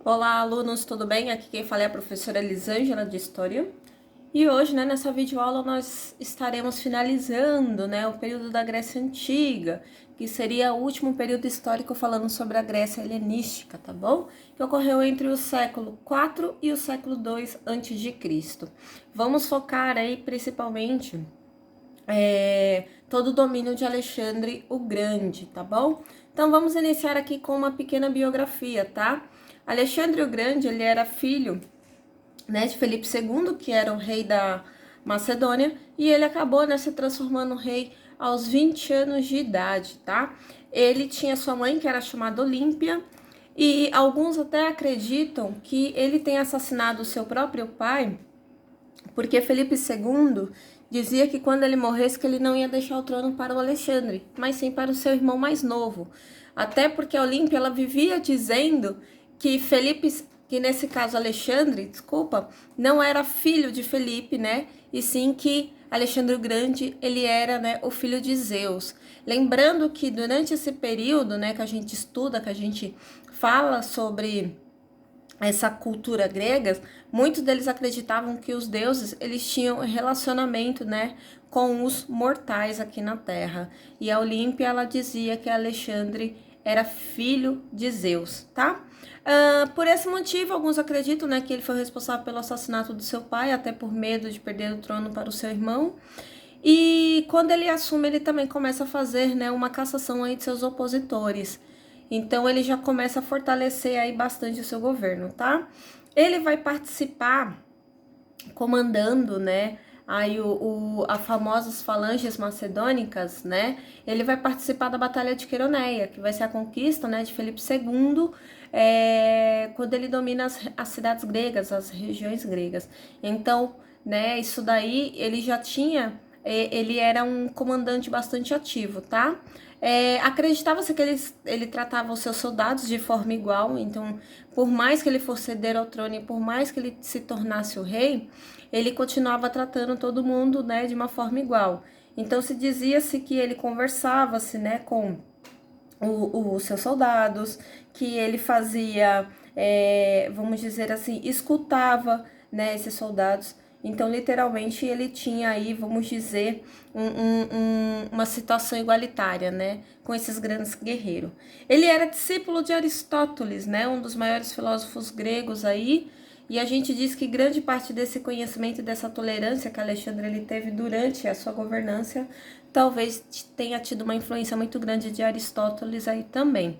Olá, alunos, tudo bem? Aqui quem fala é a professora Elisângela de História. E hoje, nessa videoaula, nós estaremos finalizando, o período da Grécia Antiga, que seria o último período histórico falando sobre a Grécia helenística, tá bom? Que ocorreu entre o século IV e o século II a.C. Vamos focar aí, principalmente, todo o domínio de Alexandre o Grande, tá bom? Então, vamos iniciar aqui com uma pequena biografia, tá? Alexandre o Grande, ele era filho, de Felipe II, que era o rei da Macedônia, e ele acabou, se transformando rei aos 20 anos de idade, tá? Ele tinha sua mãe, que era chamada Olímpia, e alguns até acreditam que ele tenha assassinado o seu próprio pai, porque Felipe II dizia que quando ele morresse que ele não ia deixar o trono para o Alexandre, mas sim para o seu irmão mais novo. Até porque a Olímpia, ela vivia dizendo que que nesse caso Alexandre, desculpa, não era filho de Felipe, E sim que Alexandre o Grande, ele era, o filho de Zeus. Lembrando que durante esse período, que a gente estuda, que a gente fala sobre essa cultura grega, muitos deles acreditavam que os deuses, eles tinham relacionamento, com os mortais aqui na Terra. E a Olímpia, ela dizia que Alexandre era filho de Zeus, tá? Por esse motivo, alguns acreditam, que ele foi responsável pelo assassinato do seu pai, até por medo de perder o trono para o seu irmão. E quando ele assume, ele também começa a fazer, uma cassação aí de seus opositores. Então, ele já começa a fortalecer aí bastante o seu governo, tá? Ele vai participar comandando, aí a famosas falanges macedônicas, Ele vai participar da Batalha de Queroneia, que vai ser a conquista, de Felipe II, quando ele domina as cidades gregas, as regiões gregas. Então, isso daí ele já tinha, ele era um comandante bastante ativo, tá? Acreditava-se que ele tratava os seus soldados de forma igual, então, por mais que ele fosse ceder ao trono e por mais que ele se tornasse o rei, ele continuava tratando todo mundo, de uma forma igual. Então, se dizia-se que ele conversava-se, com os seus soldados, que ele fazia, vamos dizer assim, escutava, esses soldados. Então, literalmente, ele tinha aí, vamos dizer, uma situação igualitária, com esses grandes guerreiros. Ele era discípulo de Aristóteles, um dos maiores filósofos gregos aí, e a gente diz que grande parte desse conhecimento e dessa tolerância que Alexandre ele teve durante a sua governança, talvez tenha tido uma influência muito grande de Aristóteles aí também.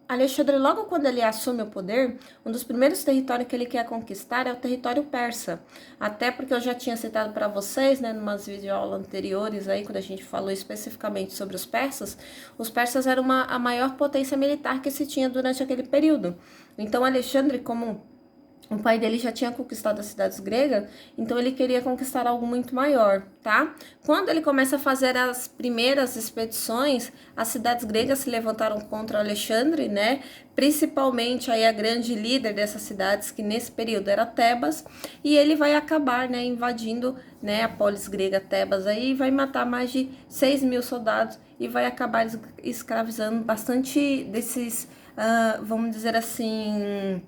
Alexandre, logo quando ele assume o poder, um dos primeiros territórios que ele quer conquistar é o território persa. Até porque eu já tinha citado para vocês, em umas videoaulas anteriores, aí, quando a gente falou especificamente sobre os persas eram a maior potência militar que se tinha durante aquele período. Então, Alexandre, como o pai dele já tinha conquistado as cidades gregas, então ele queria conquistar algo muito maior, tá? Quando ele começa a fazer as primeiras expedições, as cidades gregas se levantaram contra Alexandre, Principalmente aí a grande líder dessas cidades, que nesse período era Tebas, e ele vai acabar, invadindo, a polis grega Tebas aí, e vai matar mais de 6.000 soldados e vai acabar escravizando bastante desses, vamos dizer assim,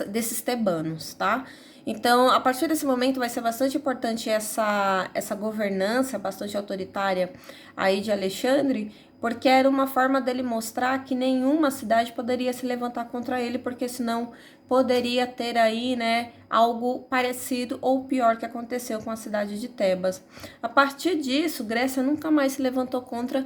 desses tebanos, tá? Então, a partir desse momento vai ser bastante importante essa governança bastante autoritária aí de Alexandre, porque era uma forma dele mostrar que nenhuma cidade poderia se levantar contra ele, porque senão poderia ter aí, algo parecido ou pior que aconteceu com a cidade de Tebas. A partir disso, Grécia nunca mais se levantou contra,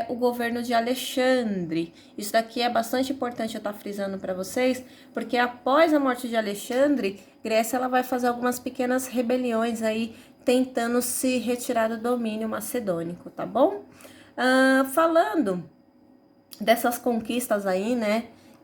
o governo de Alexandre. Isso daqui é bastante importante eu estar frisando para vocês, porque após a morte de Alexandre, Grécia ela vai fazer algumas pequenas rebeliões aí, tentando se retirar do domínio macedônico, tá bom? Falando dessas conquistas aí,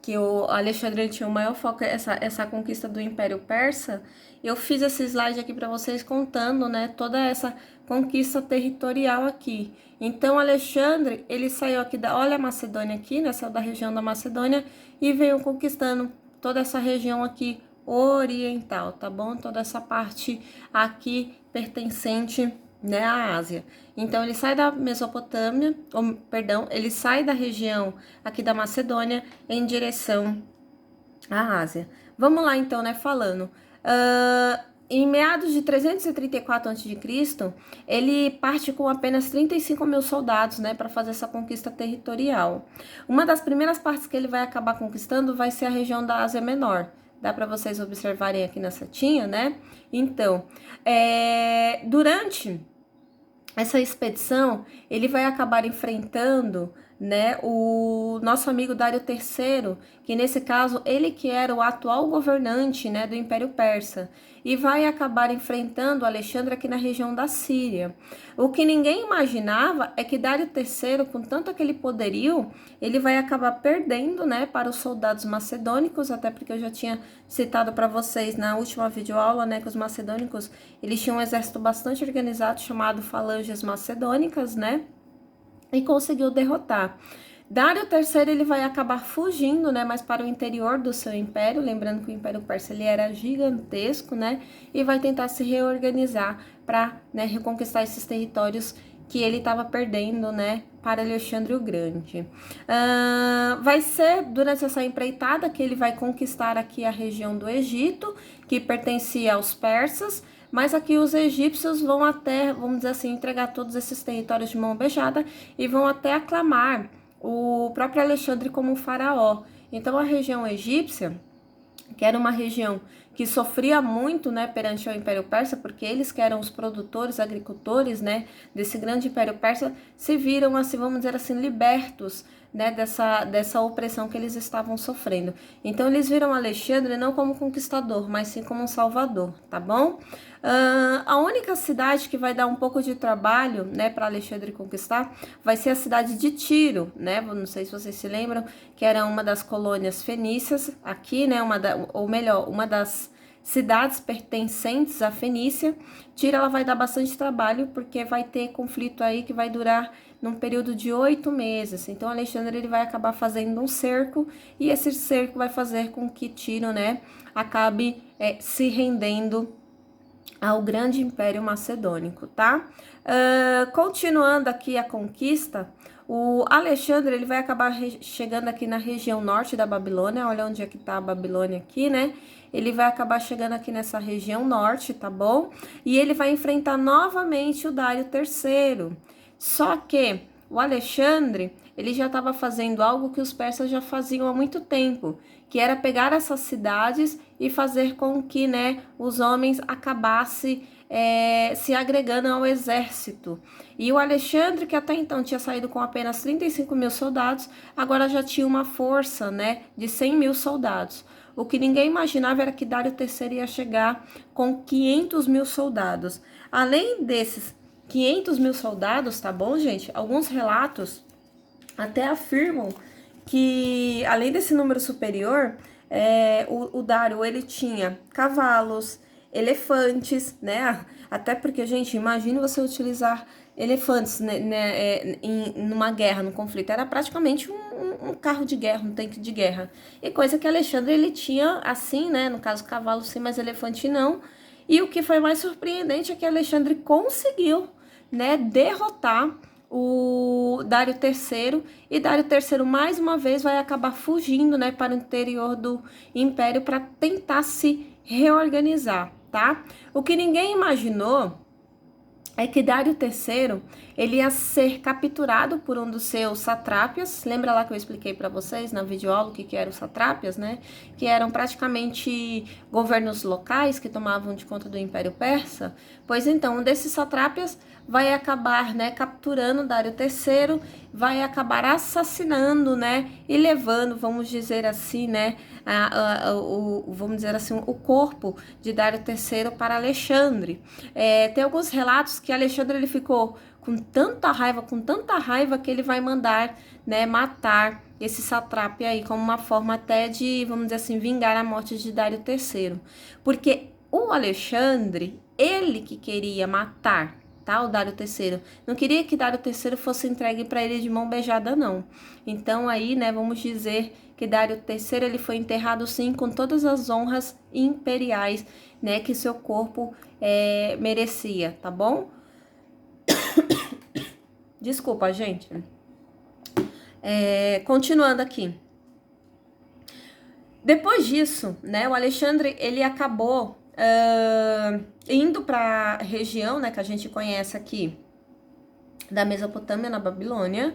que o Alexandre tinha o maior foco, essa conquista do Império Persa, eu fiz esse slide aqui para vocês contando, toda essa conquista territorial aqui. Então, Alexandre, ele saiu aqui olha a Macedônia aqui, saiu da região da Macedônia e veio conquistando toda essa região aqui oriental, tá bom? Toda essa parte aqui pertencente né, a Ásia. Então ele sai da Mesopotâmia, ou, perdão, ele sai da região aqui da Macedônia em direção à Ásia. Vamos lá então, né, falando. Em meados de 334 a.C., ele parte com apenas 35 mil soldados, né, para fazer essa conquista territorial. Uma das primeiras partes que ele vai acabar conquistando vai ser a região da Ásia Menor. Dá para vocês observarem aqui na setinha, né? Então, durante essa expedição, ele vai acabar enfrentando, né, o nosso amigo Dário III, que nesse caso, ele que era o atual governante, né, do Império Persa, e vai acabar enfrentando Alexandre aqui na região da Síria. O que ninguém imaginava é que Dário III, com tanto aquele poderio, ele vai acabar perdendo, né, para os soldados macedônicos, até porque eu já tinha citado para vocês na última videoaula, né, que os macedônicos, eles tinham um exército bastante organizado chamado Falanges Macedônicas, né, e conseguiu derrotar. Dário III, ele vai acabar fugindo, né, mas para o interior do seu império, lembrando que o Império Persa ele era gigantesco, né, e vai tentar se reorganizar para, né, reconquistar esses territórios que ele estava perdendo, né, para Alexandre o Grande. Vai ser durante essa empreitada que ele vai conquistar aqui a região do Egito, que pertencia aos persas, mas aqui os egípcios vão até, vamos dizer assim, entregar todos esses territórios de mão beijada e vão até aclamar o próprio Alexandre como faraó. Então a região egípcia, que era uma região que sofria muito, né, perante o Império Persa, porque eles que eram os produtores, agricultores, né, desse grande Império Persa, se viram, assim, vamos dizer assim, libertos, né, dessa opressão que eles estavam sofrendo. Então eles viram Alexandre não como conquistador, mas sim como um salvador, tá bom? A única cidade que vai dar um pouco de trabalho, né, para Alexandre conquistar, vai ser a cidade de Tiro, né? Não sei se vocês se lembram, que era uma das colônias fenícias aqui, né? Uma das cidades pertencentes à Fenícia. Tiro, ela vai dar bastante trabalho, porque vai ter conflito aí que vai durar num período de 8 meses. Então, Alexandre, ele vai acabar fazendo um cerco, e esse cerco vai fazer com que Tiro, né, acabe se rendendo ao grande Império Macedônico, tá? Continuando aqui a conquista, o Alexandre, ele vai acabar chegando aqui na região norte da Babilônia. Olha onde é que tá a Babilônia aqui, né? Ele vai acabar chegando aqui nessa região norte, tá bom? E ele vai enfrentar novamente o Dário III. Só que o Alexandre, ele já estava fazendo algo que os persas já faziam há muito tempo, que era pegar essas cidades e fazer com que, né, os homens acabassem se agregando ao exército. E o Alexandre, que até então tinha saído com apenas 35 mil soldados, agora já tinha uma força, né, de 100 mil soldados. O que ninguém imaginava era que Dário III ia chegar com 500 mil soldados. Além desses 500 mil soldados, tá bom, gente? Alguns relatos até afirmam que, além desse número superior, o Dário, ele tinha cavalos, elefantes, né? Até porque, gente, imagine você utilizar elefantes, né, numa guerra, num conflito. Era praticamente um carro de guerra, um tanque de guerra. E coisa que Alexandre, ele tinha assim, né? No caso, cavalo sim, mas elefante não. E o que foi mais surpreendente é que Alexandre conseguiu, né, derrotar o Dário III, e Dário III mais uma vez vai acabar fugindo, né, para o interior do império para tentar se reorganizar, tá? O que ninguém imaginou é que Dário III, ele ia ser capturado por um dos seus satrápias. Lembra lá que eu expliquei para vocês na videoaula o que eram os satrápias, né? Que eram praticamente governos locais que tomavam de conta do Império Persa. Pois então, um desses satrápias vai acabar, né, capturando Dário III, vai acabar assassinando, né, e levando, vamos dizer assim, né, vamos dizer assim, o corpo de Dário III para Alexandre. Tem alguns relatos que Alexandre, ele ficou com tanta raiva que ele vai mandar, né, matar esse satrápia aí, como uma forma até de, vamos dizer assim, vingar a morte de Dário III. Porque o Alexandre, ele que queria matar, tá, o Dário III, não queria que Dário III fosse entregue para ele de mão beijada, não. Então aí, né, vamos dizer que Dário III, ele foi enterrado sim com todas as honras imperiais, né, que seu corpo merecia, tá bom? Desculpa, gente. Continuando aqui. Depois disso, né, o Alexandre, ele acabou indo para a região, né, que a gente conhece aqui, da Mesopotâmia, na Babilônia,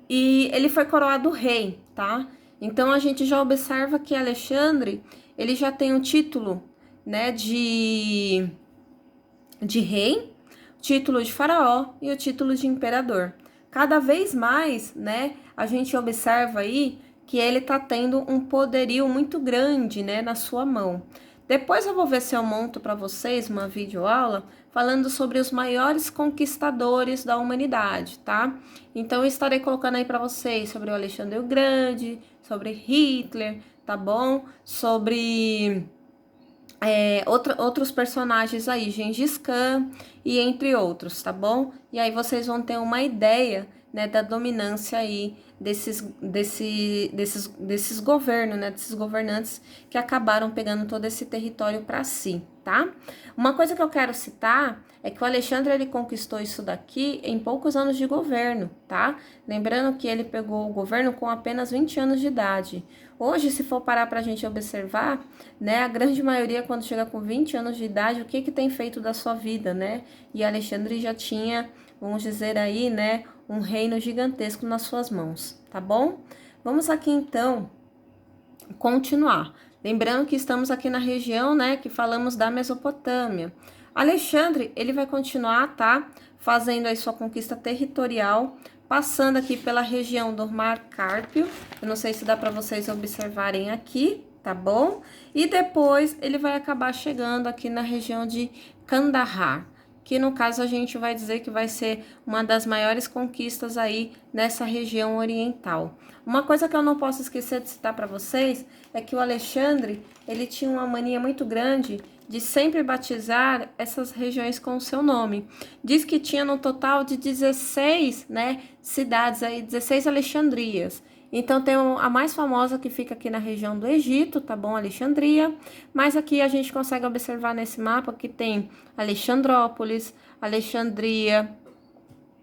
e ele foi coroado rei, tá? Então, a gente já observa que Alexandre, ele já tem um título, né, de rei, título de faraó e o título de imperador. Cada vez mais, né, a gente observa aí que ele tá tendo um poderio muito grande, né, na sua mão. Depois eu vou ver se eu monto para vocês uma videoaula falando sobre os maiores conquistadores da humanidade, tá? Então eu estarei colocando aí para vocês sobre o Alexandre o Grande, sobre Hitler, tá bom? Sobre outros personagens aí, Gengis Khan e entre outros, tá bom? E aí vocês vão ter uma ideia, né, da dominância aí desses governos, né, desses governantes que acabaram pegando todo esse território para si, tá? Uma coisa que eu quero citar é que o Alexandre, ele conquistou isso daqui em poucos anos de governo, tá? Lembrando que ele pegou o governo com apenas 20 anos de idade. Hoje, se for parar para a gente observar, né, a grande maioria, quando chega com 20 anos de idade, o que tem feito da sua vida, né? E Alexandre já tinha, vamos dizer aí, né, um reino gigantesco nas suas mãos, tá bom? Vamos aqui, então, continuar. Lembrando que estamos aqui na região, né, que falamos da Mesopotâmia. Alexandre, ele vai continuar, tá, fazendo aí sua conquista territorial, passando aqui pela região do Mar Cárpio. Eu não sei se dá para vocês observarem aqui, tá bom? E depois ele vai acabar chegando aqui na região de Kandahar, que no caso a gente vai dizer que vai ser uma das maiores conquistas aí nessa região oriental. Uma coisa que eu não posso esquecer de citar para vocês é que o Alexandre, ele tinha uma mania muito grande de sempre batizar essas regiões com o seu nome. Diz que tinha no total de 16, né, cidades aí, 16 Alexandrias. Então tem a mais famosa que fica aqui na região do Egito, tá bom? Alexandria. Mas aqui a gente consegue observar nesse mapa que tem Alexandrópolis, Alexandria,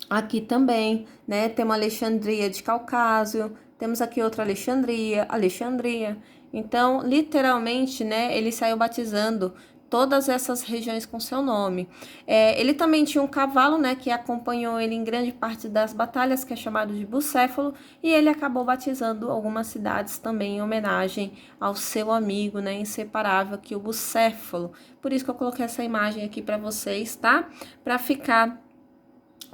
aqui também, né? Tem uma Alexandria de Calcásio, temos aqui outra Alexandria. Então, literalmente, né, ele saiu batizando todas essas regiões com seu nome. Ele também tinha um cavalo, né, que acompanhou ele em grande parte das batalhas, que é chamado de Bucéfalo, e ele acabou batizando algumas cidades também em homenagem ao seu amigo, né, inseparável, que é o Bucéfalo. Por isso que eu coloquei essa imagem aqui para vocês, tá? Para ficar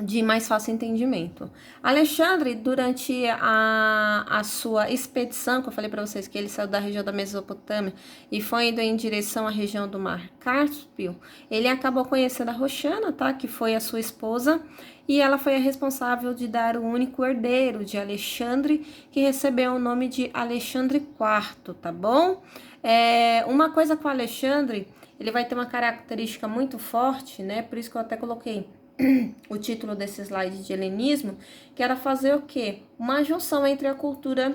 de mais fácil entendimento. Alexandre, durante a sua expedição, que eu falei para vocês que ele saiu da região da Mesopotâmia e foi indo em direção à região do Mar Cáspio, ele acabou conhecendo a Roxana, tá? Que foi a sua esposa, e ela foi a responsável de dar o único herdeiro de Alexandre, que recebeu o nome de Alexandre IV, tá bom? Uma coisa com o Alexandre, ele vai ter uma característica muito forte, né? Por isso que eu até coloquei o título desse slide de helenismo, que era fazer o quê? Uma junção entre a cultura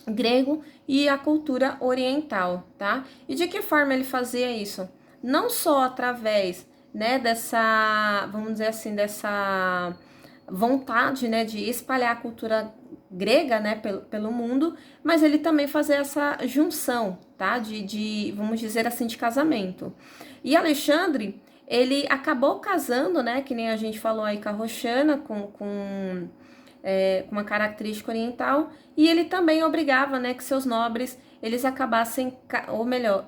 grego e a cultura oriental, tá? E de que forma ele fazia isso? Não só através, né, dessa, vamos dizer assim, dessa vontade, né, de espalhar a cultura grega, né, pelo mundo, mas ele também fazia essa junção, tá? Vamos dizer assim, de casamento. E Alexandre, ele acabou casando, né, que nem a gente falou aí com a Roxana, com uma característica oriental, e ele também obrigava, né, que seus nobres, eles acabassem, ou melhor,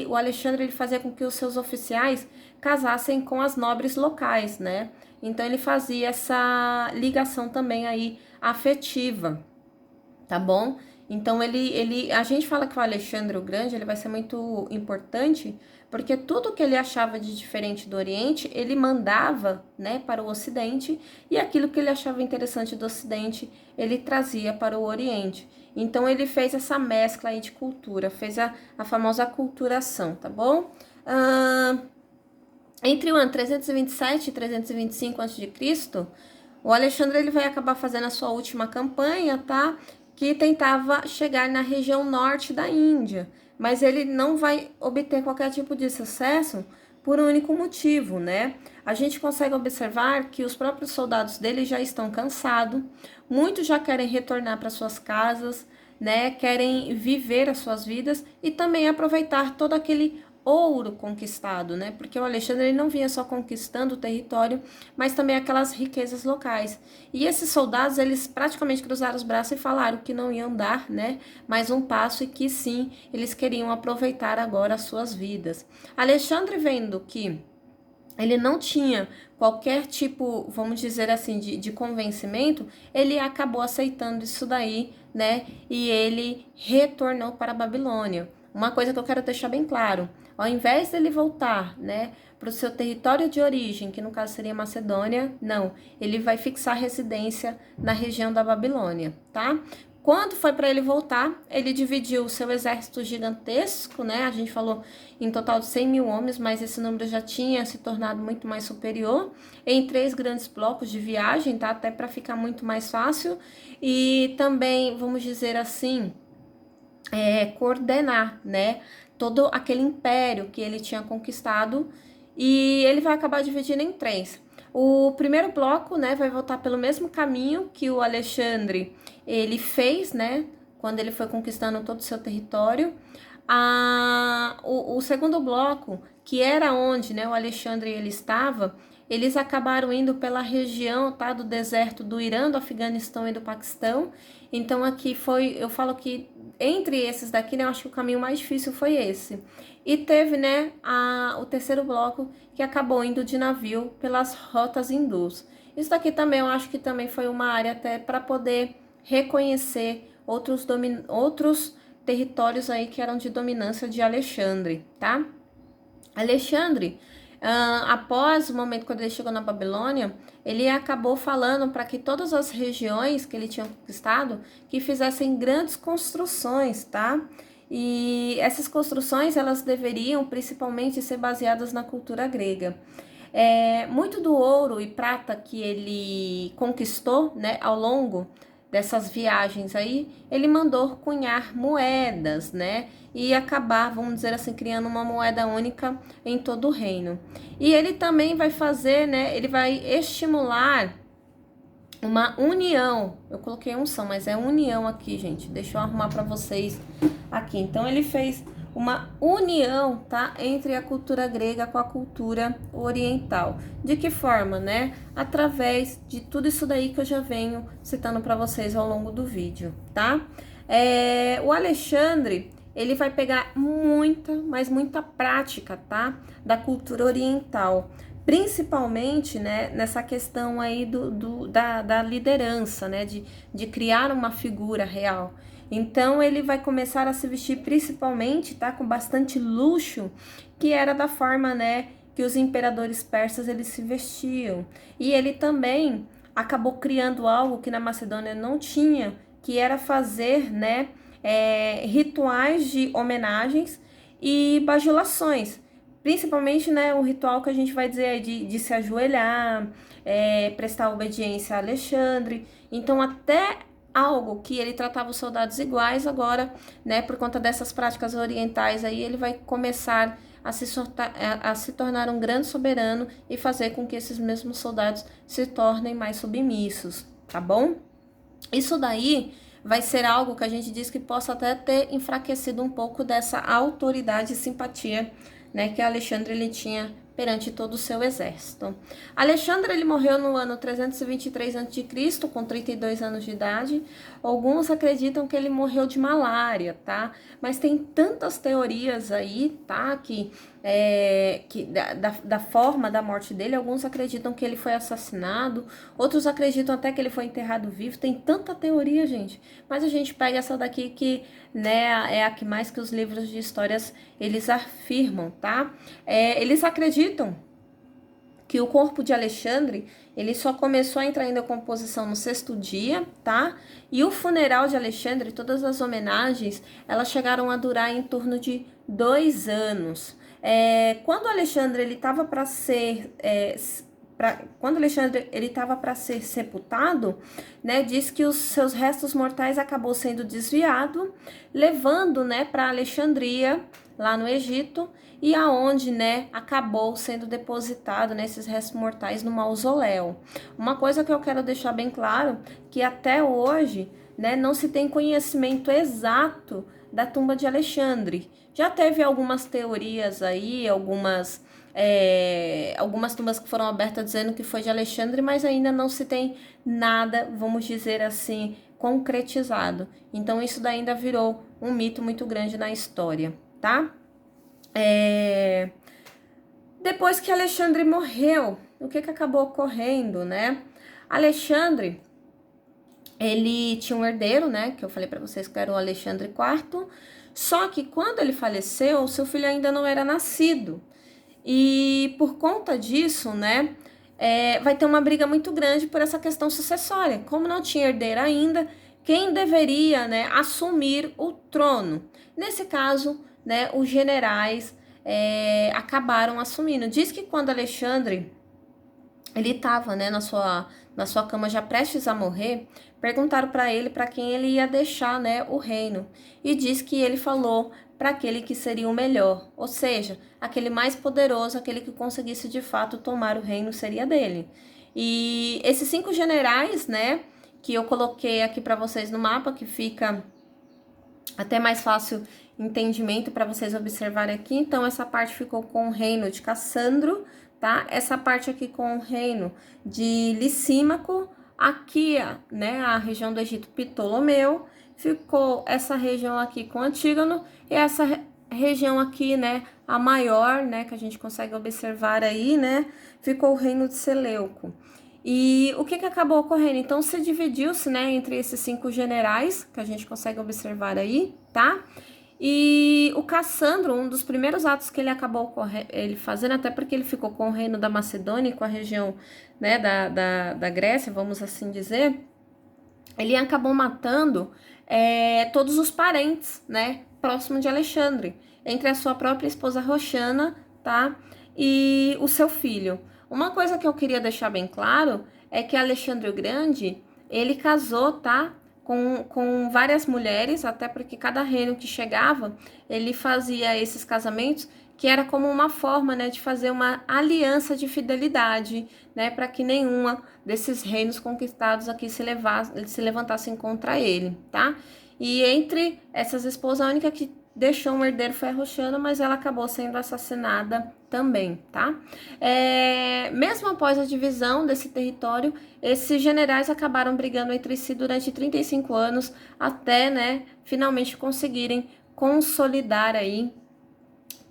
o Alexandre, ele fazia com que os seus oficiais casassem com as nobres locais, né, então ele fazia essa ligação também aí afetiva, tá bom? Então a gente fala que o Alexandre o Grande, ele vai ser muito importante, porque tudo que ele achava de diferente do Oriente, ele mandava, né, para o Ocidente, e aquilo que ele achava interessante do Ocidente, ele trazia para o Oriente. Então ele fez essa mescla aí de cultura, fez a famosa aculturação, tá bom? Entre o ano 327 e 325 a.C., o Alexandre, ele vai acabar fazendo a sua última campanha, tá? Que tentava chegar na região norte da Índia, mas ele não vai obter qualquer tipo de sucesso, por um único motivo, né? A gente consegue observar que os próprios soldados dele já estão cansados, muitos já querem retornar para suas casas, né? Querem viver as suas vidas e também aproveitar todo aquele ouro conquistado, né? Porque o Alexandre ele não vinha só conquistando o território, mas também aquelas riquezas locais. E esses soldados, eles praticamente cruzaram os braços e falaram que não iam dar, né, mais um passo e que sim, eles queriam aproveitar agora as suas vidas. Alexandre, vendo que ele não tinha qualquer tipo, vamos dizer assim, de convencimento, ele acabou aceitando isso daí, né? E ele retornou para a Babilônia. Uma coisa que eu quero deixar bem claro, ao invés dele voltar, né, para o seu território de origem, que no caso seria Macedônia, não, ele vai fixar residência na região da Babilônia, tá? Quando foi para ele voltar, ele dividiu o seu exército gigantesco, né? A gente falou em total de 100 mil homens, mas esse número já tinha se tornado muito mais superior, em 3 grandes blocos de viagem, tá? Até para ficar muito mais fácil. E também, vamos dizer assim, coordenar, né? Todo aquele império que ele tinha conquistado, e ele vai acabar dividindo em 3. O primeiro bloco, né, vai voltar pelo mesmo caminho que o Alexandre ele fez, né, quando ele foi conquistando todo o seu território. O segundo bloco, que era onde, né, o Alexandre ele estava, eles acabaram indo pela região, tá, do deserto do Irã, do Afeganistão e do Paquistão. Então aqui foi, eu falo que entre esses daqui, né, eu acho que o caminho mais difícil foi esse. E teve, né, o terceiro bloco que acabou indo de navio pelas rotas hindus. Isso daqui também eu acho que também foi uma área até para poder reconhecer outros territórios aí que eram de dominância de Alexandre, tá? Alexandre, após o momento quando ele chegou na Babilônia, ele acabou falando para que todas as regiões que ele tinha conquistado que fizessem grandes construções, tá? E essas construções elas deveriam principalmente ser baseadas na cultura grega. Muito do ouro e prata que ele conquistou, né, ao longo dessas viagens aí, ele mandou cunhar moedas, né, e acabar, vamos dizer assim, criando uma moeda única em todo o reino. E ele também vai fazer, né, ele vai estimular uma união. Eu coloquei unção, mas é união aqui, gente. Deixa eu arrumar para vocês aqui. Então ele fez uma união, tá, entre a cultura grega com a cultura oriental. De que forma, né? Através de tudo isso daí que eu já venho citando para vocês ao longo do vídeo, tá? O Alexandre, ele vai pegar muita, mas muita prática, tá, da cultura oriental, principalmente, né, nessa questão aí da liderança, né, de criar uma figura real. Então, ele vai começar a se vestir principalmente, tá, com bastante luxo, que era da forma, né, que os imperadores persas, eles se vestiam. E ele também acabou criando algo que na Macedônia não tinha, que era fazer, né, rituais de homenagens e bajulações. Principalmente, né, o ritual que a gente vai dizer aí de se ajoelhar, prestar obediência a Alexandre. Então, até algo que ele tratava os soldados iguais, agora, né, por conta dessas práticas orientais aí, ele vai começar a se tornar um grande soberano e fazer com que esses mesmos soldados se tornem mais submissos, tá bom? Isso daí vai ser algo que a gente diz que possa até ter enfraquecido um pouco dessa autoridade e simpatia, né, que Alexandre ele tinha perante todo o seu exército. Alexandre ele morreu no ano 323 a.C., com 32 anos de idade. Alguns acreditam que ele morreu de malária, tá? Mas tem tantas teorias aí, tá? Que da forma da morte dele, alguns acreditam que ele foi assassinado, outros acreditam até que ele foi enterrado vivo. Tem tanta teoria, gente. Mas a gente pega essa daqui que, né, é a que mais que os livros de histórias eles afirmam, tá? Eles acreditam que o corpo de Alexandre ele só começou a entrar em decomposição no 6º dia, tá? E o funeral de Alexandre, todas as homenagens, elas chegaram a durar em torno de 2 anos. Quando Alexandre ele estava para ser quando Alexandre ele estava para ser sepultado, né, diz que os seus restos mortais acabou sendo desviado, levando, né, para Alexandria, lá no Egito, e aonde, né, acabou sendo depositado, né, esses restos mortais no mausoléu. Uma coisa que eu quero deixar bem claro, que até hoje, né, não se tem conhecimento exato da tumba de Alexandre. Já teve algumas teorias aí, algumas tumbas que foram abertas dizendo que foi de Alexandre, mas ainda não se tem nada, vamos dizer assim, concretizado. Então isso daí ainda virou um mito muito grande na história, tá? Depois que Alexandre morreu, o que acabou ocorrendo, né? Alexandre, ele tinha um herdeiro, né? Que eu falei para vocês que era o Alexandre IV. Só que quando ele faleceu, seu filho ainda não era nascido. E por conta disso, né? Vai ter uma briga muito grande por essa questão sucessória. Como não tinha herdeiro ainda, quem deveria, né, assumir o trono? Nesse caso, né, os generais acabaram assumindo. Diz que quando Alexandre ele estava, né, na sua cama já prestes a morrer, perguntaram para ele para quem ele ia deixar, né, o reino. E diz que ele falou para aquele que seria o melhor, ou seja, aquele mais poderoso, aquele que conseguisse de fato tomar o reino seria dele. E esses 5 generais, né, que eu coloquei aqui para vocês no mapa, que fica até mais fácil entendimento para vocês observarem aqui. Então, essa parte ficou com o reino de Cassandro, tá? Essa parte aqui com o reino de Licímaco, aqui, né, a região do Egito Ptolomeu, ficou essa região aqui com Antígono, e essa região aqui, né, a maior, né, que a gente consegue observar aí, né, ficou o reino de Seleuco. E o que acabou ocorrendo? Então, se dividiu-se, né, entre esses 5 generais, que a gente consegue observar aí, tá? E o Cassandro, um dos primeiros atos que ele acabou ele fazendo, até porque ele ficou com o reino da Macedônia, com a região, né, da Grécia, vamos assim dizer, ele acabou matando todos os parentes, né, próximo de Alexandre, entre a sua própria esposa Roxana, tá, e o seu filho. Uma coisa que eu queria deixar bem claro é que Alexandre o Grande, ele casou, tá, com várias mulheres, até porque cada reino que chegava, ele fazia esses casamentos, que era como uma forma, né, de fazer uma aliança de fidelidade, né, para que nenhuma desses reinos conquistados aqui se levantassem contra ele, tá? E entre essas esposas, a única que deixou um herdeiro foi a Roxana, mas ela acabou sendo assassinada também, tá? Mesmo após a divisão desse território, esses generais acabaram brigando entre si durante 35 anos, até, né, finalmente conseguirem consolidar aí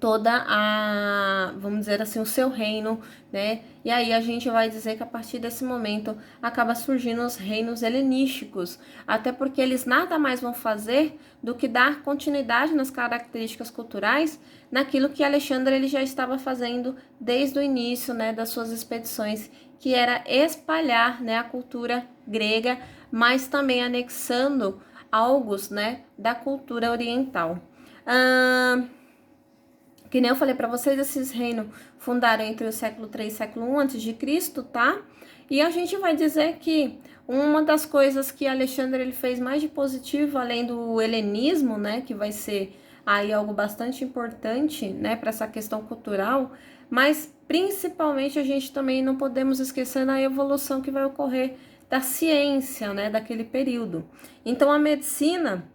toda vamos dizer assim, o seu reino, né? E aí a gente vai dizer que a partir desse momento acaba surgindo os reinos helenísticos, até porque eles nada mais vão fazer do que dar continuidade nas características culturais naquilo que Alexandre ele já estava fazendo desde o início, né, das suas expedições, que era espalhar, né, a cultura grega, mas também anexando algo, né, da cultura oriental. Que nem eu falei para vocês, esses reinos fundaram entre o século 3 e século 1 a.C., tá? E a gente vai dizer que uma das coisas que Alexandre ele fez mais de positivo, além do helenismo, né, que vai ser aí algo bastante importante, né, para essa questão cultural, mas principalmente a gente também não podemos esquecer na evolução que vai ocorrer da ciência, né, daquele período. Então a medicina,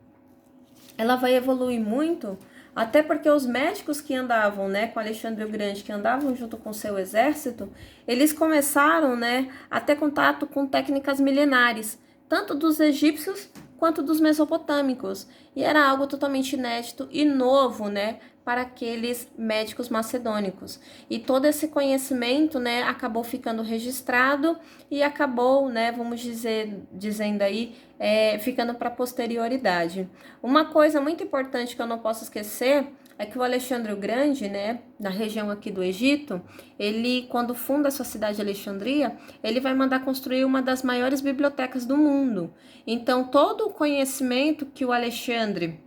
ela vai evoluir muito, até porque os médicos que andavam, né, com Alexandre o Grande, que andavam junto com seu exército, eles começaram, né, a ter contato com técnicas milenares, tanto dos egípcios quanto dos mesopotâmicos. E era algo totalmente inédito e novo, né, para aqueles médicos macedônicos. E todo esse conhecimento, né, acabou ficando registrado e acabou, né, vamos dizendo aí, ficando para a posterioridade. Uma coisa muito importante que eu não posso esquecer é que o Alexandre o Grande, né, na região aqui do Egito, ele, quando funda a sua cidade de Alexandria, ele vai mandar construir uma das maiores bibliotecas do mundo. Então, todo o conhecimento que o Alexandre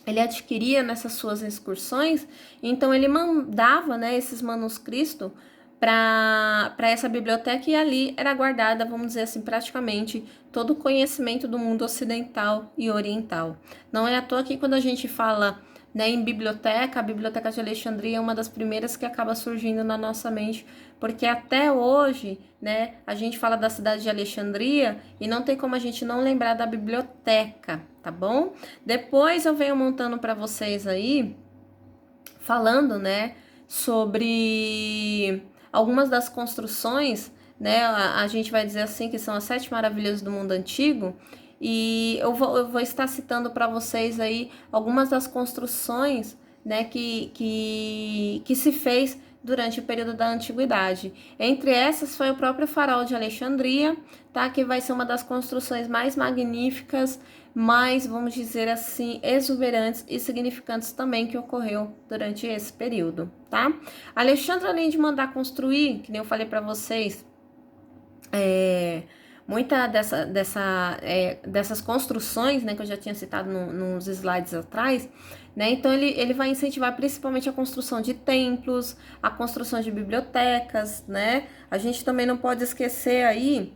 ele adquiria nessas suas excursões, então ele mandava, né, esses manuscritos para essa biblioteca, e ali era guardada, vamos dizer assim, praticamente todo o conhecimento do mundo ocidental e oriental. Não é à toa que quando a gente fala, né, em biblioteca, a Biblioteca de Alexandria é uma das primeiras que acaba surgindo na nossa mente, porque até hoje, né, a gente fala da cidade de Alexandria e não tem como a gente não lembrar da biblioteca, tá bom? Depois eu venho montando para vocês aí, falando, né, sobre algumas das construções, né, a gente vai dizer assim que são as 7 maravilhas do mundo antigo, e eu vou estar citando para vocês aí algumas das construções, né, que se fez durante o período da antiguidade. Entre essas foi o próprio farol de Alexandria, tá, que vai ser uma das construções mais magníficas, mais, vamos dizer assim, exuberantes e significantes também que ocorreu durante esse período, tá? Alexandre, além de mandar construir, que nem eu falei para vocês, muita dessas construções, né, que eu já tinha citado nos slides atrás, né, então ele vai incentivar principalmente a construção de templos, a construção de bibliotecas, né, a gente também não pode esquecer aí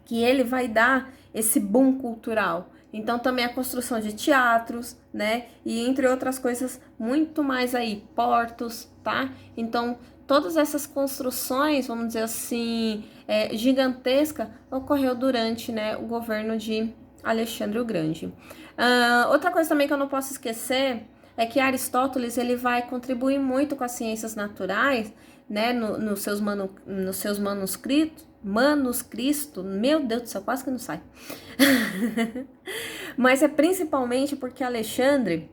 que ele vai dar esse boom cultural. Então também a construção de teatros, né? E entre outras coisas, muito mais aí, portos, tá? Então todas essas construções, vamos dizer assim, gigantesca, ocorreu durante, né, o governo de Alexandre o Grande. Outra coisa também que eu não posso esquecer é que Aristóteles ele vai contribuir muito com as ciências naturais, né, nos seus manuscritos, meu Deus do céu, quase que não sai. Mas é principalmente porque Alexandre,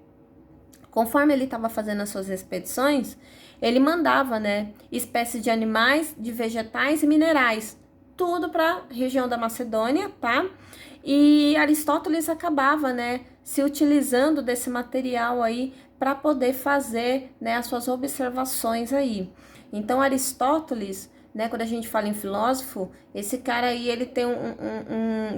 conforme ele estava fazendo as suas expedições, ele mandava, né, espécies de animais, de vegetais e minerais, tudo para a região da Macedônia, tá? E Aristóteles acabava, né, se utilizando desse material aí para poder fazer, né, as suas observações aí. Então Aristóteles, né, quando a gente fala em filósofo, esse cara aí, ele tem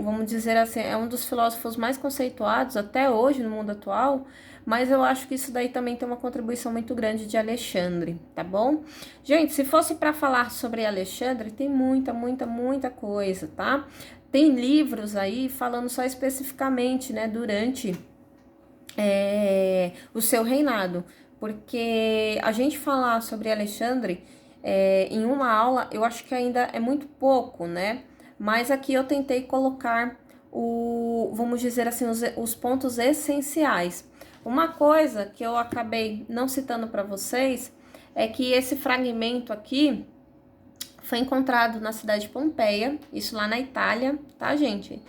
vamos dizer assim, é um dos filósofos mais conceituados até hoje no mundo atual, mas eu acho que isso daí também tem uma contribuição muito grande de Alexandre, tá bom? Gente, se fosse para falar sobre Alexandre, tem muita coisa, tá? Tem livros aí falando só especificamente, né, durante o seu reinado, porque a gente falar sobre Alexandre em uma aula, eu acho que ainda é muito pouco, né? Mas aqui eu tentei colocar vamos dizer assim, os pontos essenciais. Uma coisa que eu acabei não citando para vocês é que esse fragmento aqui foi encontrado na cidade de Pompeia, isso lá na Itália, tá, gente?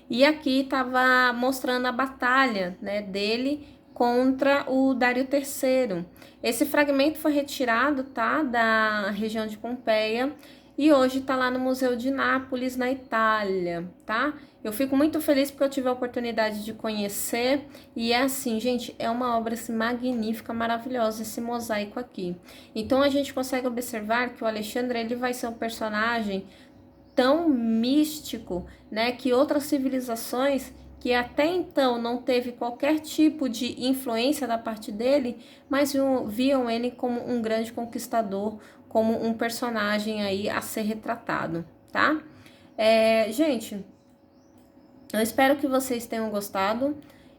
E aqui estava mostrando a batalha, né, dele contra o Dário III. Esse fragmento foi retirado, tá, da região de Pompeia e hoje está lá no Museu de Nápoles, na Itália, tá? Eu fico muito feliz porque eu tive a oportunidade de conhecer e é assim, gente, é uma obra assim, magnífica, maravilhosa esse mosaico aqui. Então a gente consegue observar que o Alexandre ele vai ser um personagem tão místico, né, que outras civilizações que até então não teve qualquer tipo de influência da parte dele, mas viam ele como um grande conquistador, como um personagem aí a ser retratado, tá? Gente, eu espero que vocês tenham gostado.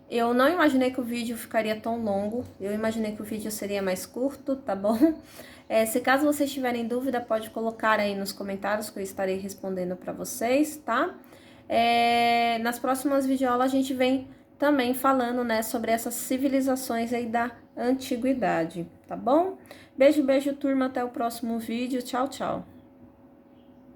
Eu não imaginei que o vídeo ficaria tão longo, eu imaginei que o vídeo seria mais curto, tá bom? Se caso vocês tiverem dúvida, pode colocar aí nos comentários que eu estarei respondendo para vocês, tá? Nas próximas videoaulas a gente vem também falando, né, sobre essas civilizações aí da antiguidade, tá bom? Beijo, turma, até o próximo vídeo. Tchau, tchau.